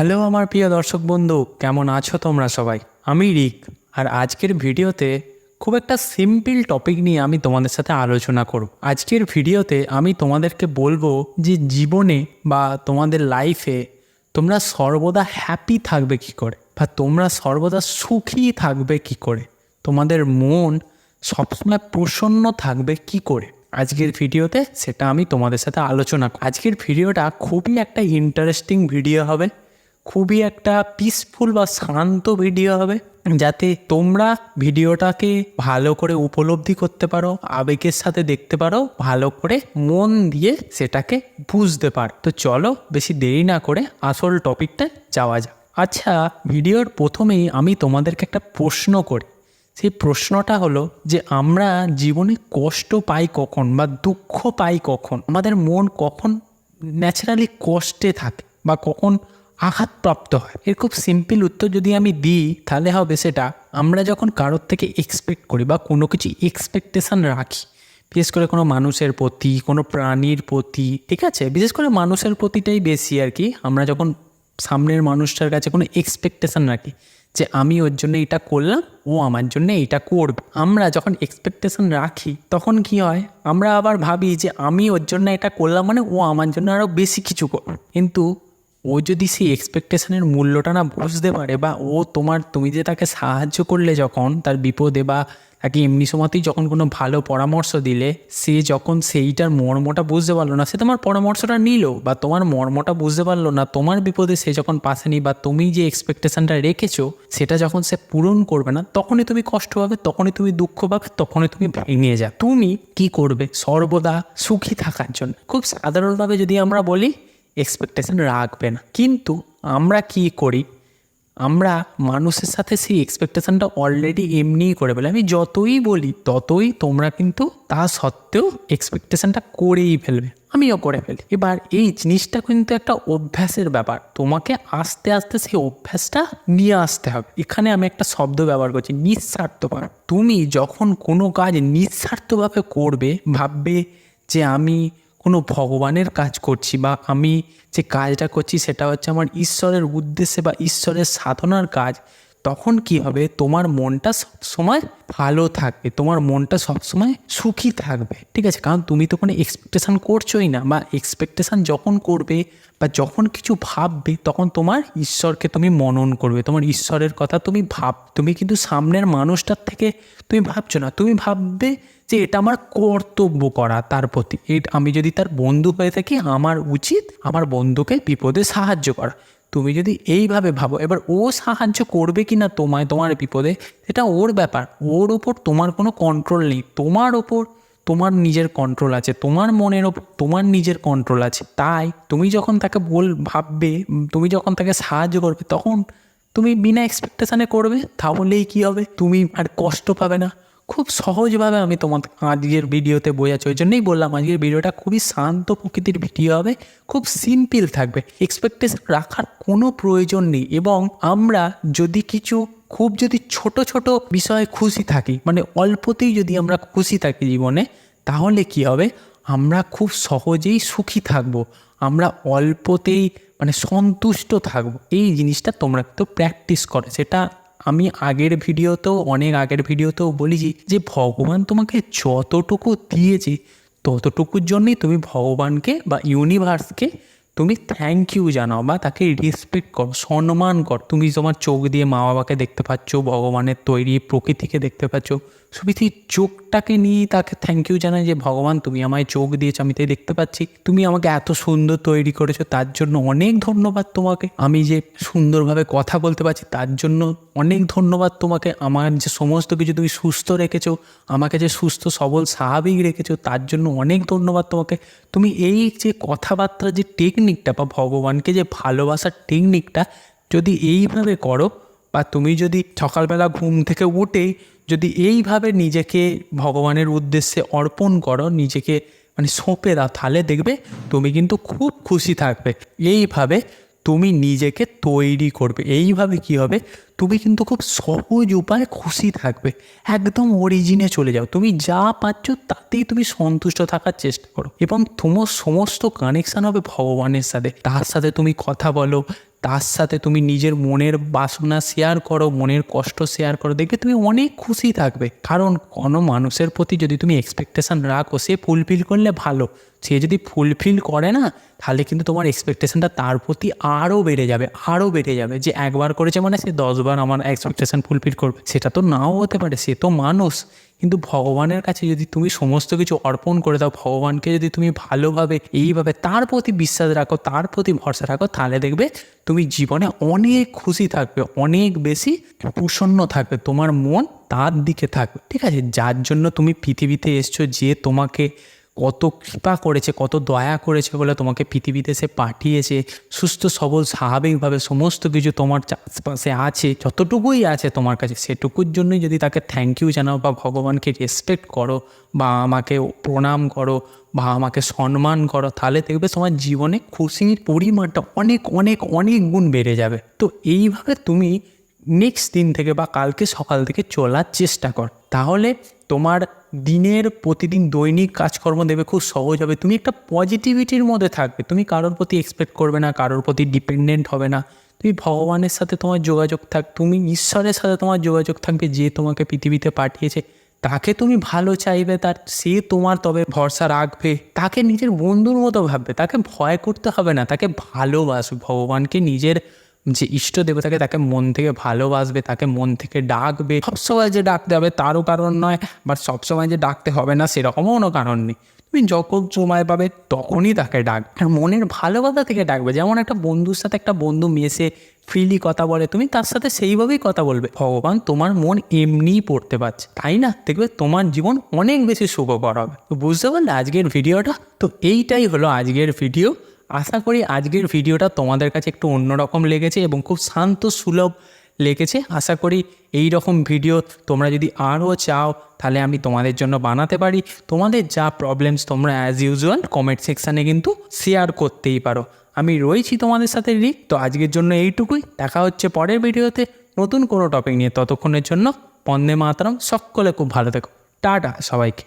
Hello আমার প্রিয় দর্শক বন্ধু, কেমন আছো তোমরা সবাই? আমি রিক। আর আজকের ভিডিওতে খুব একটা সিম্পল টপিক নিয়ে আমি তোমাদের সাথে আলোচনা করব। আজকের ভিডিওতে আমি তোমাদেরকে বলবো যে জীবনে বা তোমাদের লাইফে তোমরা সর্বদা হ্যাপি থাকবে কি করে, বা তোমরা সর্বদা সুখী থাকবে কি করে, তোমাদের মন সবসময় প্রসন্ন থাকবে কি করে। আজকের ভিডিওতে সেটা আমি তোমাদের সাথে আলোচনা করব। আজকের ভিডিওটা খুবই একটা ইন্টারেস্টিং ভিডিও হবে, খুবই একটা পিসফুল বা শান্ত ভিডিও হবে, যাতে তোমরা ভিডিওটাকে ভালো করে উপলব্ধি করতে পারো, আবেগের সাথে দেখতে পারো, ভালো করে মন দিয়ে সেটাকে বুঝতে পারো। তো চলো বেশি দেরি না করে আসল টপিকটা যাওয়া যাক। আচ্ছা, ভিডিওর প্রথমেই আমি তোমাদেরকে একটা প্রশ্ন করি। সেই প্রশ্নটা হলো যে আমরা জীবনে কষ্ট পাই কখন বা দুঃখ পাই কখন, আমাদের মন কখন ন্যাচারালি কষ্টে থাকে বা কখন আঘাতপ্রাপ্ত হয়। এর খুব সিম্পল উত্তর যদি আমি দিই তাহলে হবে সেটা আমরা যখন কারোর থেকে এক্সপেক্ট করি বা কোনো কিছু এক্সপেকটেশান রাখি, বিশেষ করে কোনো মানুষের প্রতি, কোনো প্রাণীর প্রতি, ঠিক আছে, বিশেষ করে মানুষের প্রতিটাই বেশি আর কি। আমরা যখন সামনের মানুষটার কাছে কোনো এক্সপেকটেশান রাখি যে আমি ওর জন্য এটা করলাম, ও আমার জন্য এটা করবে, আমরা যখন এক্সপেকটেশান রাখি তখন কি হয়, আমরা আবার ভাবি যে আমি ওর জন্য এটা করলাম মানে ও আমার জন্য আরও বেশি কিছু করবে। কিন্তু ও যদি সেই এক্সপেকটেশনের মূল্যটা না বুঝতে পারে, বা ও তুমি যে তাকে সাহায্য করলে যখন তার বিপদে, বা তাকে এমনি সময়তেই যখন কোনো ভালো পরামর্শ দিলে, সে যখন সেইটার মর্মটা বুঝতে পারলো না, সে তোমার পরামর্শটা নিল বা তোমার মর্মটা বুঝতে পারলো না, তোমার বিপদে সে যখন পাশে নেই বা তুমি যে এক্সপেকটেশনটা রেখেছো সেটা যখন সে পূরণ করবে না, তখনই তুমি কষ্ট পাবে, তখনই তুমি দুঃখ পাবে, তখনই তুমি ভেঙে যাবে। তুমি কি করবে সর্বদা সুখী থাকার জন্য? খুব সাধারণভাবে যদি আমরা বলি, এক্সপেকটেশন রাখবে না। কিন্তু আমরা কি করি, আমরা মানুষের সাথে সেই এক্সপেকটেশনটা অলরেডি এমনিই করে ফেলে। আমি যতই বলি ততই তোমরা কিন্তু তা সত্ত্বেও এক্সপেকটেশনটা করেই ফেলবে, আমিও করে ফেলি। এবার এই জিনিসটা কিন্তু একটা অভ্যাসের ব্যাপার, তোমাকে আস্তে আস্তে সেই অভ্যাসটা নিয়ে আসতে হবে। এখানে আমি একটা শব্দ ব্যবহার করছি, নিঃস্বার্থভাবে। তুমি যখন কোনো কাজ নিঃস্বার্থভাবে করবে, ভাববে যে আমি কোনো ভগবানের কাজ করছি, বা আমি যে কাজটা করছি সেটা হচ্ছে আমার ঈশ্বরের উদ্দেশ্যে বা ঈশ্বরের সাধনার কাজ, তখন কি হবে, তোমার মনটা সবসময় ভালো থাকবে, তোমার মনটা সবসময় সুখী থাকবে, ঠিক আছে? কারণ তুমি তো কোনো এক্সপেকটেশান করছোই না, বা এক্সপেকটেশান যখন করবে বা যখন কিছু ভাববে তখন তোমার ঈশ্বরকে তুমি মনন করবে, তোমার ঈশ্বরের কথা তুমি কিন্তু সামনের মানুষটার থেকে তুমি ভাবছো না, তুমি ভাববে যে এটা আমার কর্তব্য করা তার প্রতি। আমি যদি তার বন্ধু হয়ে থাকি, আমার উচিত আমার বন্ধুকে বিপদে সাহায্য করা। তুমি যদি এইভাবে ভাবো, এবার ও সাহায্য করবে কি না তোমার বিপদে সেটা ওর ব্যাপার, ওর ওপর তোমার কোনো কন্ট্রোল নেই। তোমার ওপর তোমার নিজের কন্ট্রোল আছে, তোমার মনের ওপর তোমার নিজের কন্ট্রোল আছে। তাই তুমি যখন তাকে ভাববে, তুমি যখন তাকে সাহায্য করবে, তখন তুমি বিনা এক্সপেকটেশানে করবে, তাহলেই কী হবে, তুমি আর কষ্ট পাবে না। খুব সহজভাবে আমি তোমাকে আজকের ভিডিওতে বোঝাচ্ছি, ওই জন্যই বললাম আজকের ভিডিওটা খুবই শান্ত প্রকৃতির ভিডিও হবে, খুব সিম্পল থাকবে, এক্সপেকটেশন রাখার কোনো প্রয়োজন নেই। এবং আমরা যদি যদি ছোট ছোট বিষয়ে খুশি থাকি, মানে অল্পতেই যদি আমরা খুশি থাকি জীবনে, তাহলে কি হবে, আমরা খুব সহজেই সুখী থাকব, আমরা অল্পতেই সন্তুষ্ট থাকব। এই জিনিসটা তোমরা তো প্র্যাকটিস করো। সেটা আমি অনেক আগের ভিডিওতেও বলেছি যে ভগবান তোমাকে যতটুকু দিয়েছে ততটুকুর জন্যই তুমি ভগবানকে বা ইউনিভার্সকে তুমি থ্যাংক ইউ জানাও, বা তাকে রেসপেক্ট করো, সম্মান কর। তুমি তোমার চোখ দিয়ে মা বাবাকে দেখতে পাচ্ছ, ভগবানের তৈরি প্রকৃতিকে দেখতে পাচ্ছ, শুধু চোখটাকে নিয়েই তাকে থ্যাংক ইউ জানাই যে ভগবান তুমি আমায় চোখ দিয়েছো, আমি তাই দেখতে পাচ্ছি, তুমি আমাকে এত সুন্দর তৈরি করেছো, তার জন্য অনেক ধন্যবাদ তোমাকে। আমি যে সুন্দরভাবে কথা বলতে পারছি তার জন্য অনেক ধন্যবাদ তোমাকে। আমার যে সমস্ত কিছু তুমি সুস্থ রেখেছো, আমাকে যে সুস্থ সবল স্বাভাবিক রেখেছো, তার জন্য অনেক ধন্যবাদ তোমাকে। তুমি এই যে কথাবার্তার যে টেকনিকটা বা ভগবানকে যে ভালোবাসার টেকনিকটা যদি এইভাবে করো, বা তুমি যদি সকালবেলা ঘুম থেকে উঠেই যদি এইভাবে নিজেকে ভগবানের উদ্দেশ্যে অর্পণ করো, নিজেকে সঁপে দাও, তাহলে দেখবে তুমি কিন্তু খুব খুশি থাকবে। এইভাবে তুমি নিজেকে তৈরি করবে, এইভাবে কি হবে, তুমি কিন্তু খুব সহজ উপায়ে খুশি থাকবে, একদম অরিজিনে চলে যাও। তুমি যা পাচ্ছ তাতেই তুমি সন্তুষ্ট থাকার চেষ্টা করো, এবং তোমার সমস্ত কানেকশান হবে ভগবানের সাথে। তার সাথে তুমি কথা বলো, তার সাথে তুমি নিজের মনের বাসনা শেয়ার করো, মনের কষ্ট শেয়ার করো, দেখবে তুমি অনেক খুশি থাকবে। কারণ কোনো মানুষের প্রতি যদি তুমি এক্সপেকটেশন রাখো, সে ফুলফিল করলে ভালো, সে যদি ফুলফিল করে না তাহলে কিন্তু তোমার এক্সপেকটেশনটা তার প্রতি আরও বেড়ে যাবে। যে একবার করেছে মানে সে 10বার আমার এক্সপেকটেশন ফুলফিল করবে, সেটা তো নাও হতে পারে, সে তো মানুষ। কিন্তু ভগবানের কাছে যদি তুমি সমস্ত কিছু অর্পণ করে দাও, ভগবানকে যদি তুমি ভালোভাবে এইভাবে তার প্রতি বিশ্বাস রাখো, তার প্রতি ভরসা রাখো, তাহলে দেখবে তুমি জীবনে অনেক খুশি থাকবে, অনেক বেশি প্রসন্ন থাকবে, তোমার মন তার দিকে থাকবে। ঠিক আছে, যার জন্য তুমি পৃথিবীতে এসছো, যে তোমাকে কত কৃপা করেছে, কত দয়া করেছে বলে তোমাকে পৃথিবীতে সে পাঠিয়েছে, সুস্থ সবল স্বাভাবিকভাবে সমস্ত কিছু তোমার চারপাশে আছে, যতটুকুই আছে তোমার কাছে, সেটুকুর জন্যই যদি তাকে থ্যাংক ইউ জানাও বা ভগবানকে রেসপেক্ট করো বা আমাকে প্রণাম করো বা আমাকে সম্মান করো, তাহলে দেখবে তোমার জীবনে খুশির পরিমাণটা অনেক অনেক অনেক গুণ বেড়ে যাবে। তো এইভাবে তুমি নেক্সট দিন থেকে বা কালকে সকাল থেকে চলার চেষ্টা কর, তাহলে তোমার দিনের প্রতিদিন দৈনিক কাজকর্ম দেবে খুব সহজ হবে। তুমি একটা পজিটিভিটির মধ্যে থাকবে, তুমি কারোর প্রতি এক্সপেক্ট করবে না, কারোর প্রতি ডিপেন্ডেন্ট হবে না। তুমি ভগবানের সাথে তোমার যোগাযোগ তুমি ঈশ্বরের সাথে তোমার যোগাযোগ থাকবে, যে তোমাকে পৃথিবীতে পাঠিয়েছে তাকে তুমি ভালো চাইবে, সে তোমার তবে ভরসা রাখবে, তাকে নিজের বন্ধুর মতো ভাববে, তাকে ভয় করতে হবে না, তাকে ভালোবাসবে। ভগবানকে নিজের যে ইষ্ট দেবতাকে তাকে মন থেকে ভালোবাসবে, তাকে মন থেকে ডাকবে। সবসময় যে ডাকতে হবে তারও কারণ নয়, বাট সবসময় যে ডাকতে হবে না সেরকমও কোনো কারণ নেই। তুমি যখন সময় পাবে তখনই তাকে ডাকবে, আর মনের ভালোবাসা থেকে ডাকবে। যেমন একটা বন্ধুর সাথে একটা বন্ধু মেশে ফ্রিলি কথা বলে, তুমি তার সাথে সেইভাবেই কথা বলবে। ভগবান তোমার মন এমনিই পড়তে পারছে, তাই না? দেখবে তোমার জীবন অনেক বেশি শুভকর হবে। তো বুঝতে পারলে আজকের ভিডিওটা? তো এইটাই হলো আজকের ভিডিও। আশা করি আজকের ভিডিওটা তোমাদের কাছে একটু অন্যরকম লেগেছে এবং খুব শান্ত সুলভ লেগেছে। আশা করি এই রকম ভিডিও তোমরা যদি আরও চাও তাহলে আমি তোমাদের জন্য বানাতে পারি। তোমাদের যা প্রবলেমস তোমরা অ্যাজ ইউজুয়াল কমেন্ট সেকশানে কিন্তু শেয়ার করতেই পারো। আমি রয়েছি তোমাদের সাথে রিক। তো আজকের জন্য এইটুকুই, দেখা হচ্ছে পরের ভিডিওতে নতুন কোনো টপিক নিয়ে। ততক্ষণের জন্য বন্দে মাতরম, সকলে খুব ভালো থেকো, টাটা সবাইকে।